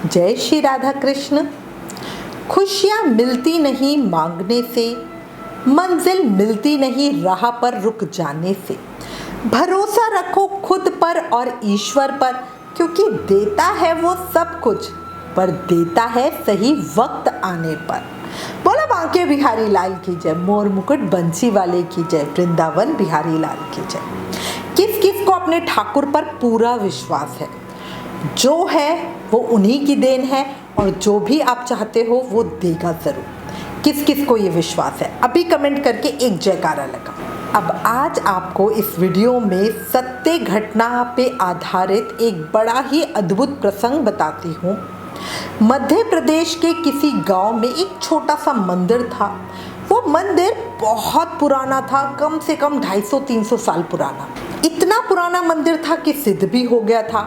जय श्री राधा कृष्ण। खुशियाँ मिलती नहीं मांगने से, मंजिल मिलती नहीं राह पर रुक जाने से। भरोसा रखो खुद पर और ईश्वर पर, क्योंकि देता है वो सब कुछ, पर देता है सही वक्त आने पर। बोला बांके बिहारी लाल की जय, मोर मुकुट बंसी वाले की जय, वृंदावन बिहारी लाल की जय। किस किस को अपने ठाकुर पर पूरा विश्वास है? जो है वो उन्हीं की देन है, और जो भी आप चाहते हो वो देगा जरूर। किस किस को ये विश्वास है? अभी कमेंट करके एक जयकारा लगा। अब आज आपको इस वीडियो में सत्य घटना पे आधारित एक बड़ा ही अद्भुत प्रसंग बताती हूँ। मध्य प्रदेश के किसी गांव में एक छोटा सा मंदिर था। वो मंदिर बहुत पुराना था, कम से कम 250-300 साल पुराना। इतना पुराना मंदिर था कि सिद्ध भी हो गया था।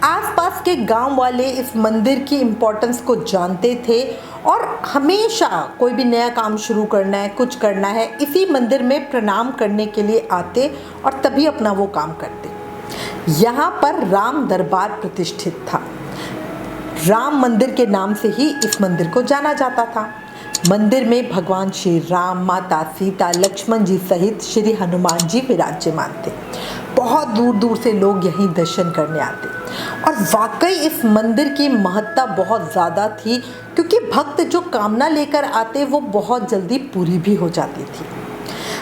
आसपास के गांव वाले इस मंदिर की इम्पोर्टेंस को जानते थे और हमेशा कोई भी नया काम शुरू करना है, कुछ करना है, इसी मंदिर में प्रणाम करने के लिए आते और तभी अपना वो काम करते। यहाँ पर राम दरबार प्रतिष्ठित था। राम मंदिर के नाम से ही इस मंदिर को जाना जाता था। मंदिर में भगवान श्री राम, माता सीता, लक्ष्मण जी सहित श्री हनुमान जी विराजमान थे। बहुत दूर दूर से लोग यहीं दर्शन करने आते और वाकई इस मंदिर की महत्ता बहुत ज़्यादा थी, क्योंकि भक्त जो कामना लेकर आते वो बहुत जल्दी पूरी भी हो जाती थी।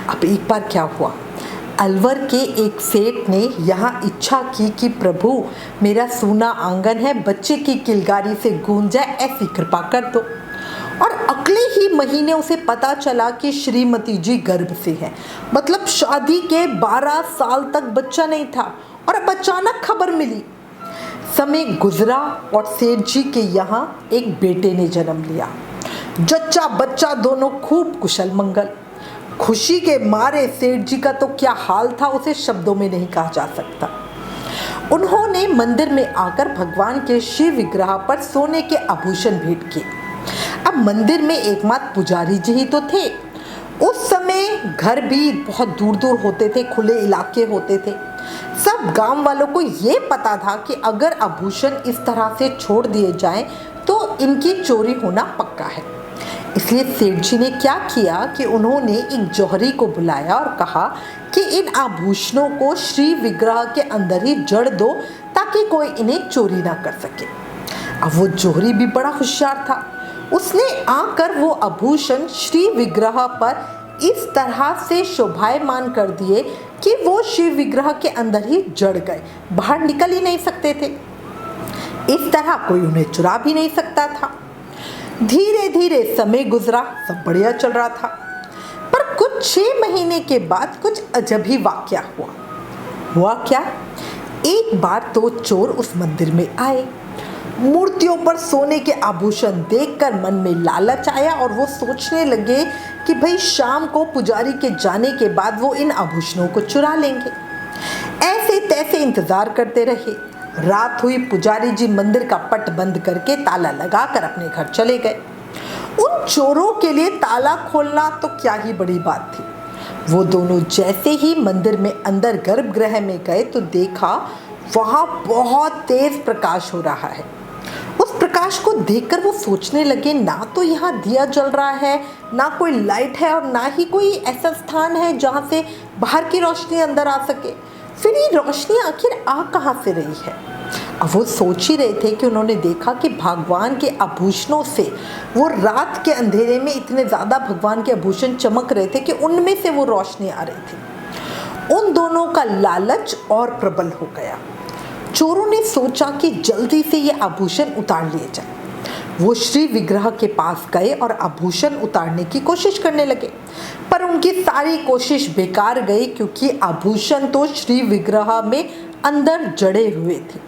अब एक बार क्या हुआ, अलवर के एक सेठ ने यहाँ इच्छा की कि प्रभु मेरा सूना आंगन है, बच्चे की किलकारी से गूंज जाए, ऐसी कृपा कर दो। और अगले ही महीने उसे पता चला कि श्रीमती जी गर्भ से है। मतलब शादी के 12 साल तक बच्चा नहीं था और अब अचानक खबर मिली। समय गुजरा और सेठ जी के यहाँ एक बेटे ने जन्म लिया। जच्चा बच्चा दोनों खूब कुशल मंगल। खुशी के मारे सेठ जी का तो क्या हाल था, उसे शब्दों में नहीं कहा जा सकता। उन्होंने मंदिर में आकर भगवान के शिव विग्रह पर सोने के आभूषण भेंट किए। अब मंदिर में एकमात्र पुजारी जी ही तो थे। उस समय घर भी बहुत दूर दूर होते थे, खुले इलाके होते थे। सब गांव वालों को ये पता था कि अगर आभूषण इस तरह से छोड़ दिए जाएं तो इनकी चोरी होना पक्का है। इसलिए सेठ जी ने क्या किया कि उन्होंने एक जौहरी को बुलाया और कहा कि इन आभूषणों को श्री विग्रह के अंदर ही जड़ दो, ताकि कोई इन्हें चोरी ना कर सके। अब वो जौहरी भी बड़ा होशियार था। उसने आकर वो आभूषण श्री विग्रह पर इस तरह से शोभायमान कर दिए कि वो शिव विग्रह के अंदर ही जड़ गए, बाहर निकल ही नहीं सकते थे। इस तरह कोई उन्हें चुरा भी नहीं सकता था। धीरे धीरे समय गुजरा, सब बढ़िया चल रहा था। पर कुछ 6 महीने के बाद कुछ अजब ही वाकया हुआ क्या? एक बार तो चोर उस मंदिर में आए। मूर्तियों पर सोने के आभूषण देखकर मन में लालच आया और वो सोचने लगे कि भाई शाम को पुजारी के जाने के बाद वो इन आभूषणों को चुरा लेंगे। ऐसे तैसे इंतजार करते रहे। रात हुई, पुजारी जी मंदिर का पट बंद करके ताला लगाकर अपने घर चले गए। उन चोरों के लिए ताला खोलना तो क्या ही बड़ी बात थी। वो दोनों जैसे ही मंदिर में अंदर गर्भगृह में गए तो देखा वहां बहुत तेज प्रकाश हो रहा है। उस प्रकाश को देखकर वो सोचने लगे, ना तो यहाँ दिया जल रहा है, ना कोई लाइट है और ना ही कोई ऐसा स्थान है जहाँ से बाहर की रोशनी अंदर आ सके। फिर ये रोशनी आखिर आ कहाँ से रही है? अब वो सोच ही रहे थे कि उन्होंने देखा कि भगवान के आभूषणों से वो रात के अंधेरे में इतने ज़्यादा भगवान के आभूषण चमक रहे थे कि उनमें से वो रोशनी आ रही थी। उन दोनों का लालच और प्रबल हो गया। चोरों ने सोचा कि जल्दी से ये आभूषण उतार लिए जाए। वो श्री विग्रह के पास गए और आभूषण उतारने की कोशिश करने लगे, पर उनकी सारी कोशिश बेकार गई, क्योंकि आभूषण तो श्री विग्रह में अंदर जड़े हुए थे।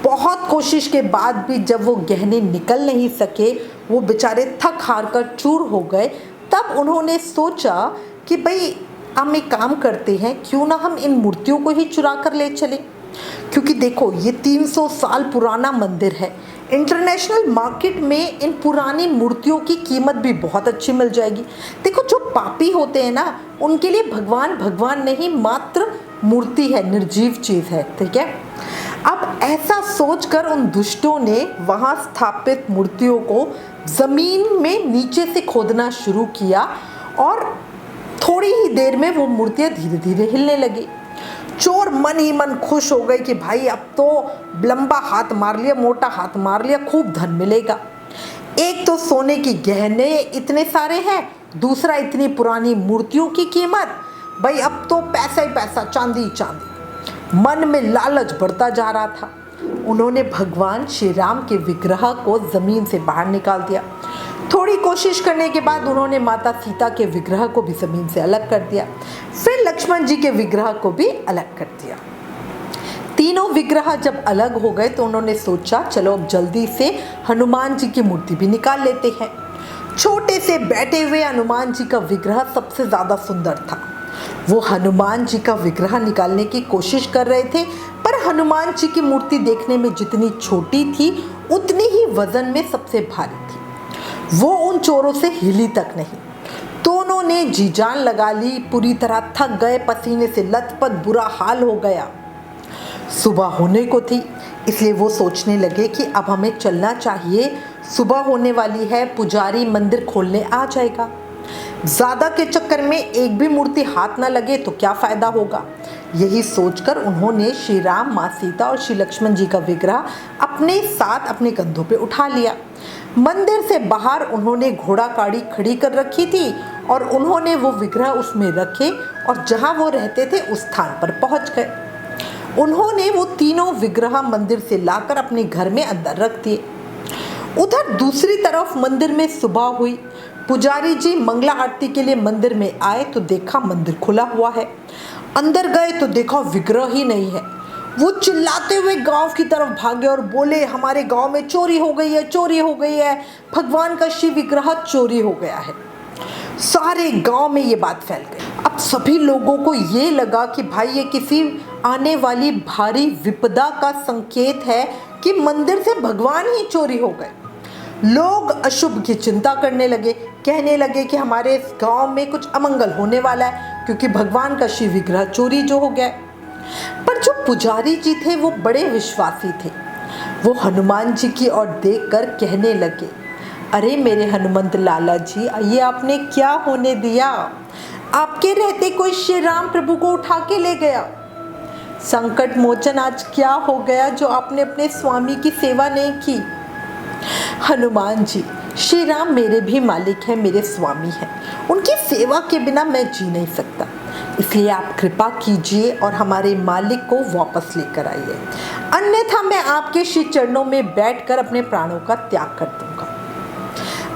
बहुत कोशिश के बाद भी जब वो गहने निकल नहीं सके, वो बेचारे थक हार कर चूर हो गए। तब उन्होंने सोचा कि भाई हम एक काम करते हैं, क्यों ना हम इन मूर्तियों को ही चुरा कर ले चलें, क्योंकि देखो ये 300 साल पुराना मंदिर है। इंटरनेशनल मार्केट में इन पुरानी मूर्तियों की कीमत भी बहुत अच्छी मिल जाएगी। देखो जो पापी होते हैं ना, उनके लिए भगवान भगवान नहीं, मात्र मूर्ति है, निर्जीव चीज़ है, ठीक है। अब ऐसा सोचकर उन दुष्टों ने वहां स्थापित मूर्तियों को जमीन में नीचे से खोदना शुरू किया और थोड़ी ही देर में वो मूर्तियां धीरे धीरे हिलने लगी। चोर मन ही मन खुश हो गए कि भाई अब तो लंबा हाथ मार लिया, मोटा हाथ मार लिया, खूब धन मिलेगा। एक तो सोने की गहने इतने सारे हैं, दूसरा इतनी पुरानी मूर्तियों की कीमत, भाई अब तो पैसा ही पैसा, चांदी ही चांदी। मन में लालच बढ़ता जा रहा था। उन्होंने भगवान श्री राम के विग्रह को जमीन से बाहर निकाल दिया। थोड़ी कोशिश करने के बाद उन्होंने माता सीता के विग्रह को भी जमीन से अलग कर दिया। फिर लक्ष्मण जी के विग्रह को भी अलग कर दिया। तीनों विग्रह जब अलग हो गए तो उन्होंने सोचा चलो अब जल्दी से हनुमान जी की मूर्ति भी निकाल लेते हैं। छोटे से बैठे हुए हनुमान जी का विग्रह सबसे ज्यादा सुंदर था। वो हनुमान जी का विग्रह निकालने की कोशिश कर रहे थे, पर हनुमान जी की मूर्ति देखने में जितनी छोटी थी उतनी ही वजन में सबसे भारी थी। वो उन चोरों से हिली तक नहीं। दोनों ने जी जान लगा ली, पूरी तरह थक गए, पसीने से लथपथ, बुरा हाल हो गया। सुबह होने को थी, इसलिए वो सोचने लगे कि अब हमें चलना चाहिए, सुबह होने वाली है, पुजारी मंदिर खोलने आ जाएगा। ज्यादा के चक्कर में एक भी मूर्ति हाथ न लगे तो क्या फायदा होगा। यही सोचकर उन्होंने श्री राम, माँ सीता और श्री लक्ष्मण जी का विग्रह अपने साथ अपने कंधों पे उठा लिया। मंदिर से बाहर उन्होंने घोड़ा गाड़ी खड़ी कर रखी थी और उन्होंने वो विग्रह उसमें रखे और जहाँ वो रहते थे उस स्थान पर पहुँच गए। उन्होंने वो तीनों विग्रह मंदिर से लाकर अपने घर में अंदर रख दिए। उधर दूसरी तरफ मंदिर में सुबह हुई। पुजारी जी मंगला आरती के लिए मंदिर में आए तो देखा मंदिर खुला हुआ है। अंदर गए तो देखा विग्रह ही नहीं है। वो चिल्लाते हुए गांव की तरफ भागे और बोले हमारे गांव में चोरी हो गई है, चोरी हो गई है, भगवान का शिव विग्रह चोरी हो गया है। सारे गांव में ये बात फैल गई। अब सभी लोगों को ये लगा कि भाई ये किसी आने वाली भारी विपदा का संकेत है कि मंदिर से भगवान ही चोरी हो गए। लोग अशुभ की चिंता करने लगे, कहने लगे कि हमारे इस गांव में कुछ अमंगल होने वाला है क्योंकि भगवान का शिव विग्रह चोरी जो हो गया। पर जो पुजारी जी थे वो बड़े विश्वासी थे। वो हनुमान जी की ओर देखकर कहने लगे, अरे मेरे हनुमंत लाला जी, ये आपने क्या होने दिया? आपके रहते कोई श्री राम प्रभु को उठा के ले गया। संकट मोचन आज क्या हो गया जो आपने अपने स्वामी की सेवा नहीं की? हनुमान जी, श्री राम मेरे भी मालिक हैं, मेरे स्वामी हैं, उनकी सेवा के बिना मैं जी नहीं सकता, इसलिए आप कृपा कीजिए और हमारे मालिक को वापस लेकर आइए, अन्यथा मैं आपके श्री चरणों में बैठकर अपने प्राणों का त्याग कर दूंगा।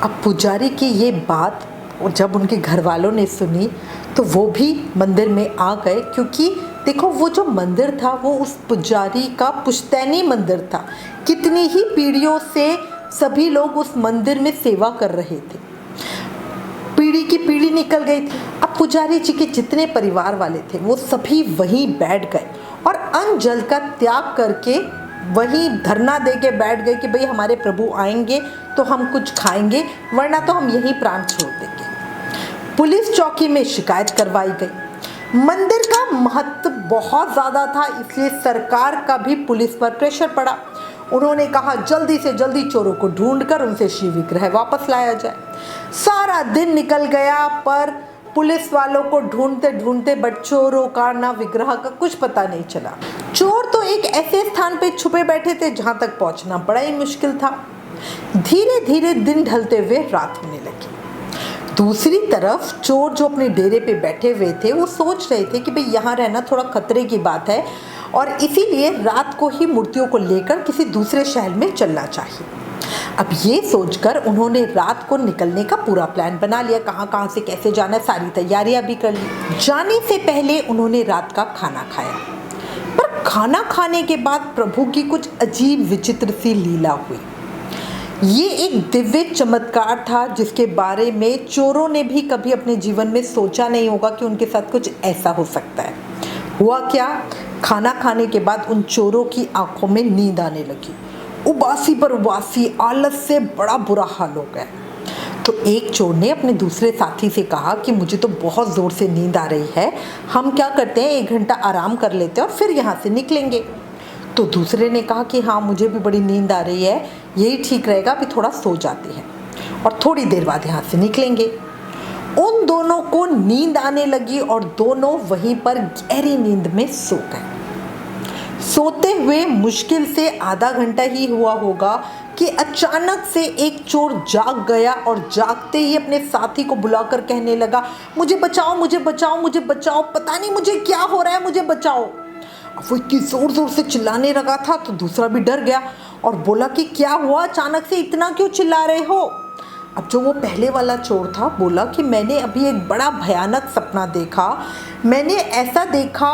अब पुजारी की ये बात जब उनके घर वालों ने सुनी तो वो भी मंदिर में आ गए, क्योंकि देखो वो जो मंदिर था वो उस पुजारी का पुश्तैनी मंदिर था। कितनी ही पीढ़ियों से सभी लोग उस मंदिर में सेवा कर रहे थे, पीढ़ी की पीढ़ी निकल गई थी। अब पुजारी जी के जितने परिवार वाले थे वो सभी वहीं बैठ गए और अन्न जल का त्याग करके वहीं धरना दे के बैठ गए कि भाई हमारे प्रभु आएंगे तो हम कुछ खाएंगे, वरना तो हम यहीं प्राण छोड़ देंगे। पुलिस चौकी में शिकायत करवाई गई। मंदिर का महत्व बहुत ज़्यादा था, इसलिए सरकार का भी पुलिस पर प्रेशर पड़ा। उन्होंने कहा जल्दी से जल्दी चोरों को ढूंढकर उनसे शिव विग्रह वापस लाया जाए। सारा दिन निकल गया पर पुलिस वालों को ढूंढते ढूंढते बट चोरों का ना विग्रह का कुछ पता नहीं चला। चोर तो एक ऐसे स्थान पे छुपे बैठे थे जहां तक पहुंचना बड़ा ही मुश्किल था। धीरे धीरे दिन ढलते हुए रात होने लगी। दूसरी तरफ चोर जो अपने डेरे पे बैठे हुए थे वो सोच रहे थे कि भाई यहाँ रहना थोड़ा खतरे की बात है और इसीलिए रात को ही मूर्तियों को लेकर किसी दूसरे शहर में चलना चाहिए। अब ये सोचकर उन्होंने रात को निकलने का पूरा प्लान बना लिया, कहाँ से कैसे जाना, सारी तैयारियां भी कर ली। जाने से पहले उन्होंने रात का खाना खाया, पर खाना खाने के बाद प्रभु की कुछ अजीब विचित्र सी लीला हुई। ये एक दिव्य चमत्कार था जिसके बारे में चोरों ने भी कभी अपने जीवन में सोचा नहीं होगा कि उनके साथ कुछ ऐसा हो सकता है। हुआ क्या, खाना खाने के बाद उन चोरों की आंखों में नींद आने लगी। उबासी पर उबासी, आलस से बड़ा बुरा हाल हो गया। तो एक चोर ने अपने दूसरे साथी से कहा कि मुझे तो बहुत ज़ोर से नींद आ रही है, हम क्या करते हैं 1 घंटा आराम कर लेते हैं और फिर यहाँ से निकलेंगे। तो दूसरे ने कहा कि हाँ मुझे भी बड़ी नींद आ रही है, यही ठीक रहेगा, अभी थोड़ा सो जाते हैं और थोड़ी देर बाद यहाँ से निकलेंगे। उन दोनों को नींद आने लगी और दोनों वहीं पर गहरी नींद में सो गए। सोते हुए मुश्किल से आधा घंटा ही हुआ होगा कि अचानक से एक चोर जाग गया और जागते ही अपने साथी को बुलाकर कहने लगा, मुझे बचाओ मुझे बचाओ मुझे बचाओ, पता नहीं मुझे क्या हो रहा है, मुझे बचाओ। अब वो इतनी जोर जोर से चिल्लाने लगा था तो दूसरा भी डर गया और बोला कि क्या हुआ, अचानक से इतना क्यों चिल्ला रहे हो। अब जो वो पहले वाला चोर था बोला कि मैंने अभी एक बड़ा भयानक सपना देखा, मैंने ऐसा देखा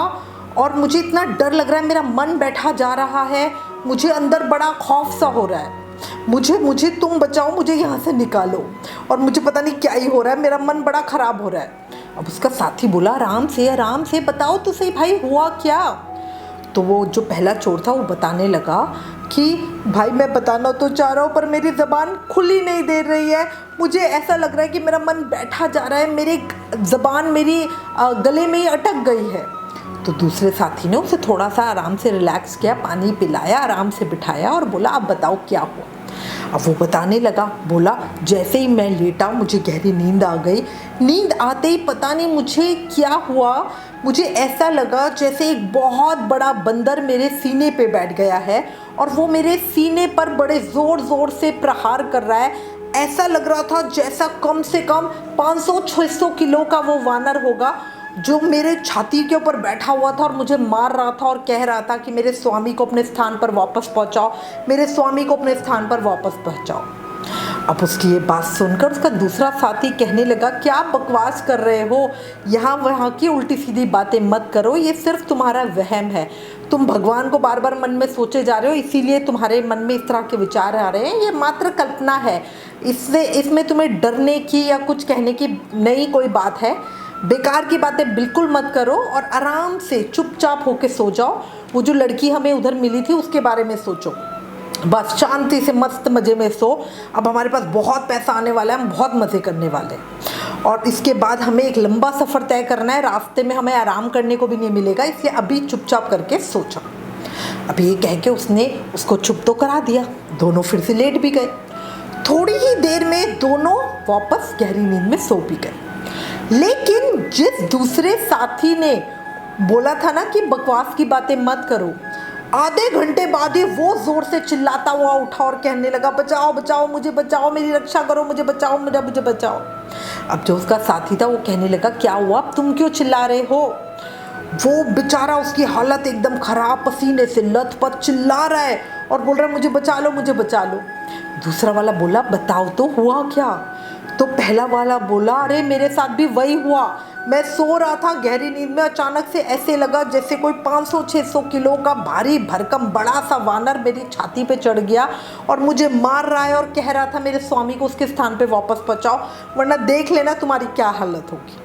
और मुझे इतना डर लग रहा है, मेरा मन बैठा जा रहा है, मुझे अंदर बड़ा खौफ सा हो रहा है, मुझे तुम बचाओ, मुझे यहाँ से निकालो और मुझे पता नहीं क्या ही हो रहा है, मेरा मन बड़ा ख़राब हो रहा है। अब उसका साथी बोला, आराम से बताओ तो सही भाई, हुआ क्या। तो वो जो पहला चोर था वो बताने लगा कि भाई मैं बताना तो चाह रहा हूँ पर मेरी ज़बान खुली नहीं दे रही है, मुझे ऐसा लग रहा है कि मेरा मन बैठा जा रहा है, मेरी ज़बान मेरी गले में ही अटक गई है। तो दूसरे साथी ने उसे थोड़ा सा आराम से रिलैक्स किया, पानी पिलाया, आराम से बिठाया और बोला, अब बताओ क्या हुआ। अब वो बताने लगा, बोला जैसे ही मैं लेटा मुझे गहरी नींद आ गई, नींद आते ही पता नहीं मुझे क्या हुआ, मुझे ऐसा लगा जैसे एक बहुत बड़ा बंदर मेरे सीने पे बैठ गया है और वो मेरे सीने पर बड़े ज़ोर ज़ोर से प्रहार कर रहा है। ऐसा लग रहा था जैसा कम से कम 500-600 किलो का वो वानर होगा जो मेरे छाती के ऊपर बैठा हुआ था और मुझे मार रहा था और कह रहा था कि मेरे स्वामी को अपने स्थान पर वापस पहुंचाओ, मेरे स्वामी को अपने स्थान पर वापस पहुंचाओ। अब उसकी ये बात सुनकर उसका दूसरा साथी कहने लगा, क्या बकवास कर रहे हो, यहाँ वहाँ की उल्टी सीधी बातें मत करो, ये सिर्फ तुम्हारा वहम है, तुम भगवान को बार बार मन में सोचे जा रहे हो, इसीलिए तुम्हारे मन में इस तरह के विचार आ रहे हैं, ये मात्र कल्पना है, इसमें तुम्हें डरने की या कुछ कहने की नहीं कोई बात है, बेकार की बातें बिल्कुल मत करो और आराम से चुपचाप होके सो जाओ। वो जो लड़की हमें उधर मिली थी उसके बारे में सोचो, बस शांति से मस्त मज़े में सो। अब हमारे पास बहुत पैसा आने वाला है, हम बहुत मज़े करने वाले हैं और इसके बाद हमें एक लंबा सफ़र तय करना है, रास्ते में हमें आराम करने को भी नहीं मिलेगा, इसलिए अभी चुपचाप करके सो जाओ। अब ये कह के उसने उसको चुप तो करा दिया, दोनों फिर से लेट भी गए। थोड़ी ही देर में दोनों वापस गहरी नींद में सो भी गए। लेकिन जिस दूसरे साथी ने बोला था ना कि बकवास की बातें मत करो, आधे घंटे बाद ही वो जोर से चिल्लाता हुआ उठा और कहने लगा, बचाओ बचाओ मुझे बचाओ, मेरी रक्षा करो, मुझे बचाओ मुझे बचाओ। अब जो उसका साथी था वो कहने लगा, क्या हुआ, तुम क्यों चिल्ला रहे हो। वो बेचारा, उसकी हालत एकदम खराब, पसीने से लथपथ चिल्ला रहा है और बोल रहा है, मुझे बचा लो मुझे बचा लो। दूसरा वाला बोला, बताओ तो हुआ क्या। तो पहला वाला बोला, अरे मेरे साथ भी वही हुआ, मैं सो रहा था गहरी नींद में, अचानक से ऐसे लगा जैसे कोई 500-600 किलो का भारी भरकम बड़ा सा वानर मेरी छाती पे चढ़ गया और मुझे मार रहा है और कह रहा था मेरे स्वामी को उसके स्थान पे वापस पहुंचाओ, वरना देख लेना तुम्हारी क्या हालत होगी।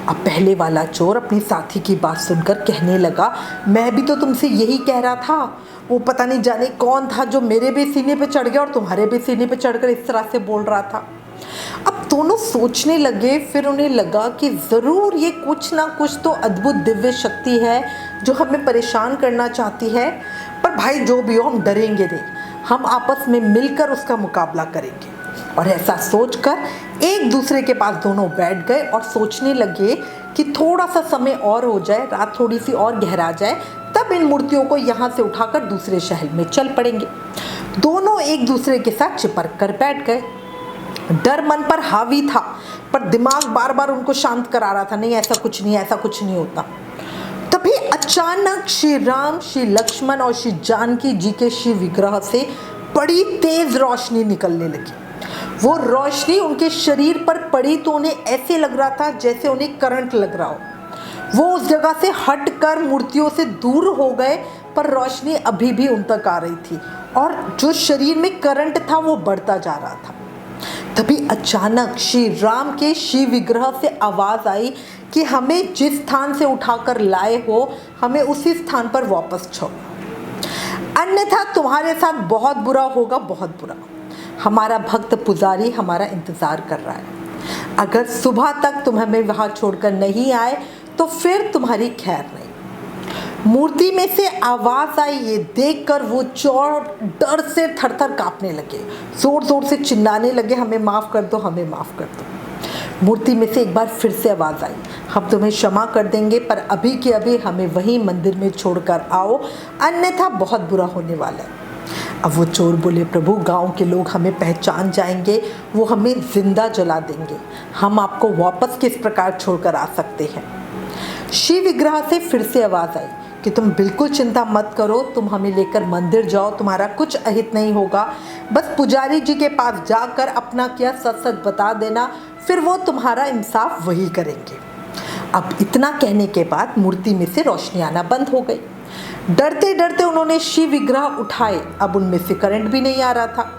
अब पहले वाला चोर अपनी साथी की बात सुनकर कहने लगा, मैं भी तो तुमसे यही कह रहा था, वो पता नहीं जाने कौन था जो मेरे भी सीने पे चढ़ गया और तुम्हारे भी सीने पे चढ़कर इस तरह से बोल रहा था। अब दोनों सोचने लगे, फिर उन्हें लगा कि ज़रूर ये कुछ ना कुछ तो अद्भुत दिव्य शक्ति है जो हमें परेशान करना चाहती है, पर भाई जो भी हो हम डरेंगे नहीं, हम आपस में मिलकर उसका मुकाबला करेंगे। और ऐसा सोचकर एक दूसरे के पास दोनों बैठ गए और सोचने लगे कि थोड़ा सा समय और हो जाए, रात थोड़ी सी और गहरा जाए, तब इन मूर्तियों को यहाँ से उठाकर दूसरे शहर में चल पड़ेंगे। दोनों एक दूसरे के साथ चिपक कर बैठ गए। डर मन पर हावी था पर दिमाग बार बार उनको शांत करा रहा था, नहीं ऐसा कुछ नहीं होता। तभी अचानक श्री राम, श्री लक्ष्मण और श्री जानकी जी के शिव विग्रह से बड़ी तेज रोशनी निकलने लगी। वो रोशनी उनके शरीर पर पड़ी तो उन्हें ऐसे लग रहा था जैसे उन्हें करंट लग रहा हो। वो उस जगह से हटकर मूर्तियों से दूर हो गए, पर रोशनी अभी भी उन तक आ रही थी और जो शरीर में करंट था वो बढ़ता जा रहा था। तभी अचानक श्री राम के शिव विग्रह से आवाज़ आई कि हमें जिस स्थान से उठाकर लाए हो हमें उसी स्थान पर वापस छोड़ो, अन्यथा तुम्हारे साथ बहुत बुरा होगा, बहुत बुरा। हमारा भक्त पुजारी हमारा इंतज़ार कर रहा है, अगर सुबह तक तुम हमें वहाँ छोड़कर नहीं आए तो फिर तुम्हारी खैर नहीं। मूर्ति में से आवाज आई। ये देखकर वो चोर डर से थर-थर कांपने लगे, जोर जोर से चिल्लाने लगे, हमें माफ कर दो, हमें माफ कर दो। मूर्ति में से एक बार फिर से आवाज आई, हम तुम्हें क्षमा कर देंगे, पर अभी के अभी हमें वहीं मंदिर में छोड़कर आओ, अन्यथा बहुत बुरा होने वाला है। अब वो चोर बोले, प्रभु गांव के लोग हमें पहचान जाएंगे, वो हमें जिंदा जला देंगे, हम आपको वापस किस प्रकार छोड़कर आ सकते हैं। शिव विग्रह से फिर से आवाज आई कि तुम बिल्कुल चिंता मत करो, तुम हमें लेकर मंदिर जाओ, तुम्हारा कुछ अहित नहीं होगा, बस पुजारी जी के पास जाकर अपना क्या सच सच बता देना, फिर वो तुम्हारा इंसाफ वही करेंगे। अब इतना कहने के बाद मूर्ति में से रोशनी आना बंद हो गई। डरते डरते उन्होंने शिव विग्रह उठाए, अब उनमें से करंट भी नहीं आ रहा था।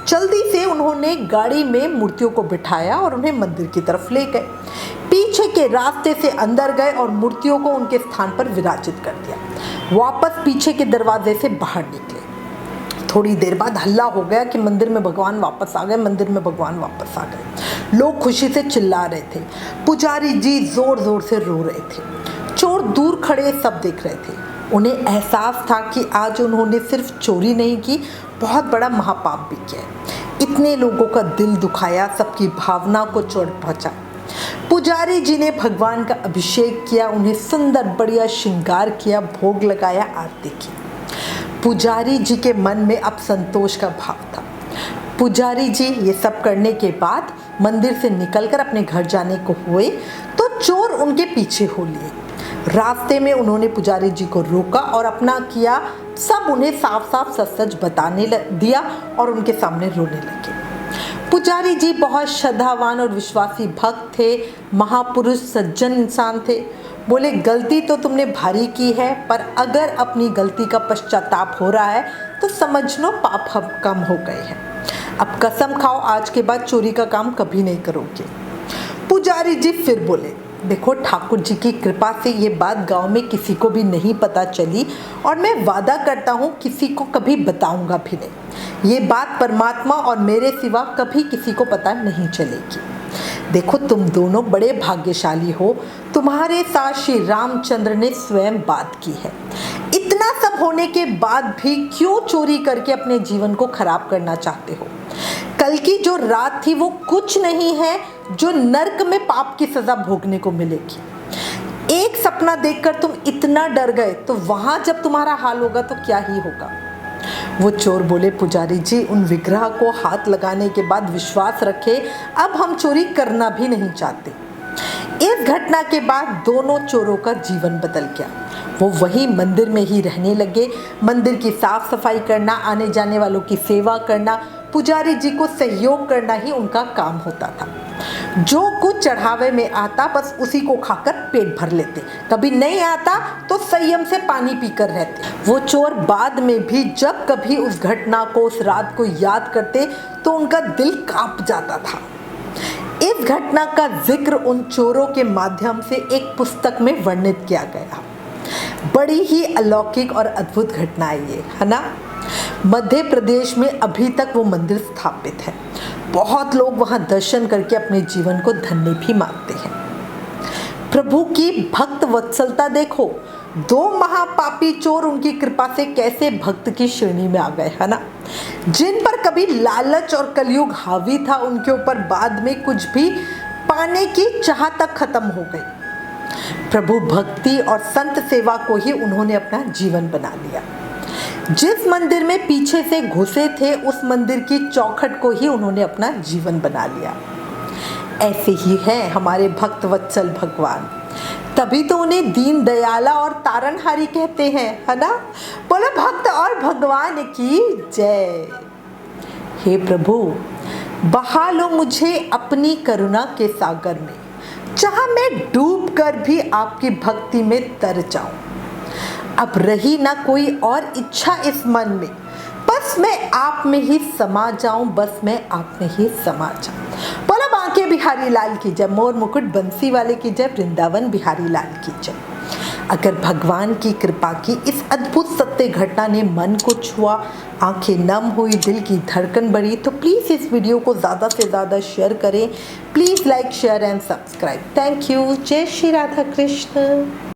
जल्दी से उन्होंने गाड़ी में मूर्तियों को बिठाया और उन्हें मंदिर की तरफ ले गए। पीछे के रास्ते से अंदर गए और मूर्तियों को उनके स्थान पर विराजित कर दिया। वापस पीछे के दरवाजे से बाहर निकले। थोड़ी देर बाद हल्ला हो गया कि मंदिर में भगवान वापस आ गए, मंदिर में भगवान वापस आ गए। लोग खुशी से चिल्ला रहे थे, पुजारी जी जोर जोर से रो रहे थे। चोर दूर खड़े सब देख रहे थे। उन्हें एहसास था कि आज उन्होंने सिर्फ चोरी नहीं की, बहुत बड़ा महापाप भी किया। इतने लोगों का दिल दुखाया, सबकी भावना को चोट पहुंचा। पुजारी जी ने भगवान का अभिषेक किया, उन्हें सुंदर बढ़िया श्रृंगार किया, भोग लगाया, आरती की। पुजारी जी के मन में अब संतोष का भाव था। पुजारी जी ये सब करने के बाद मंदिर से निकलकर अपने घर जाने को हुए तो चोर उनके पीछे हो लिए। रास्ते में उन्होंने पुजारी जी को रोका और अपना किया सब उन्हें साफ साफ सच सच बताने दिया और उनके सामने रोने लगे। पुजारी जी बहुत श्रद्धावान और विश्वासी भक्त थे, महापुरुष सज्जन इंसान थे। बोले, गलती तो तुमने भारी की है, पर अगर अपनी गलती का पश्चाताप हो रहा है तो समझ लो पाप हम कम हो गए हैं। अब कसम खाओ आज के बाद चोरी का काम कभी नहीं करोगे। पुजारी जी फिर बोले, देखो ठाकुर जी की कृपा से ये बात गांव में किसी को भी नहीं पता चली और मैं वादा करता हूँ किसी को कभी बताऊंगा भी नहीं। ये बात परमात्मा और मेरे सिवा कभी किसी को पता नहीं चलेगी। देखो तुम दोनों बड़े भाग्यशाली हो, तुम्हारे साथ श्री रामचंद्र ने स्वयं बात की है। इतना सब होने के बाद भी क्यों चोरी करके अपने जीवन को खराब करना चाहते हो? कल की जो रात थी वो कुछ नहीं है जो नर्क में पाप की सजा भोगने को मिलेगी। एक सपना देखकर तुम इतना डर गए तो वहां जब तुम्हारा हाल होगा तो क्या ही होगा। वो चोर बोले, पुजारी जी उन विग्रह को हाथ लगाने के बाद विश्वास रखे, अब हम चोरी करना भी नहीं चाहते। इस घटना के बाद दोनों चोरों का जीवन बदल गया। वो वही मंदिर में ही रहने लगे। मंदिर की साफ सफाई करना, आने जाने वालों की सेवा करना, पुजारी जी को सहयोग करना ही उनका काम होता था। जो कुछ चढ़ावे में आता बस उसी को खाकर पेट भर लेते, कभी नहीं आता तो संयम से पानी पीकर रहते। वो चोर बाद में भी जब कभी उस घटना को, उस रात को याद करते तो उनका दिल कांप जाता था। इस घटना का जिक्र उन चोरों के माध्यम से एक पुस्तक में वर्णित किया गया। बड़ी ही अलौकिक और अद्भुत घटना है ना। मध्य प्रदेश में अभी तक वो मंदिर स्थापित है। बहुत लोग वहां दर्शन करके अपने जीवन को धन्य भी मानते हैं। प्रभु की भक्त वत्सलता देखो, दो महापापी चोर उनकी कृपा से कैसे भक्त की श्रेणी में आ गए, है ना। जिन पर कभी लालच और कलयुग हावी था उनके ऊपर बाद में कुछ भी पाने की चाह तक खत्म हो गई। प्रभु भक्ति और संत सेवा को ही उन्होंने अपना जीवन बना लिया। जिस मंदिर में पीछे से घुसे थे उस मंदिर की चौखट को ही उन्होंने अपना जीवन बना लिया। ऐसे ही हैं हमारे भक्त वत्सल भगवान, तभी तो उन्हें दीन दयाला और तारनहारी कहते हैं, है ना। बोलो भक्त और भगवान की जय। हे प्रभु, बहा लो मुझे अपनी करुणा के सागर में, चाहे मैं डूब कर भी आपकी भक्ति में तर जाऊं। अब रही ना कोई और इच्छा इस मन में, बस मैं आप में ही समा जाऊं, बस मैं आप में ही समा जाऊं। बोला बांके बिहारी लाल की जय, मोर मुकुट बंसी वाले की जय, वृंदावन बिहारी लाल की जय। अगर भगवान की कृपा की इस अद्भुत सत्य घटना ने मन को छुआ, आंखें नम हुई, दिल की धड़कन बढ़ी, तो प्लीज़ इस वीडियो को ज़्यादा से ज़्यादा शेयर करें। Please like, share and subscribe. Thank you. जय श्री राधा कृष्ण।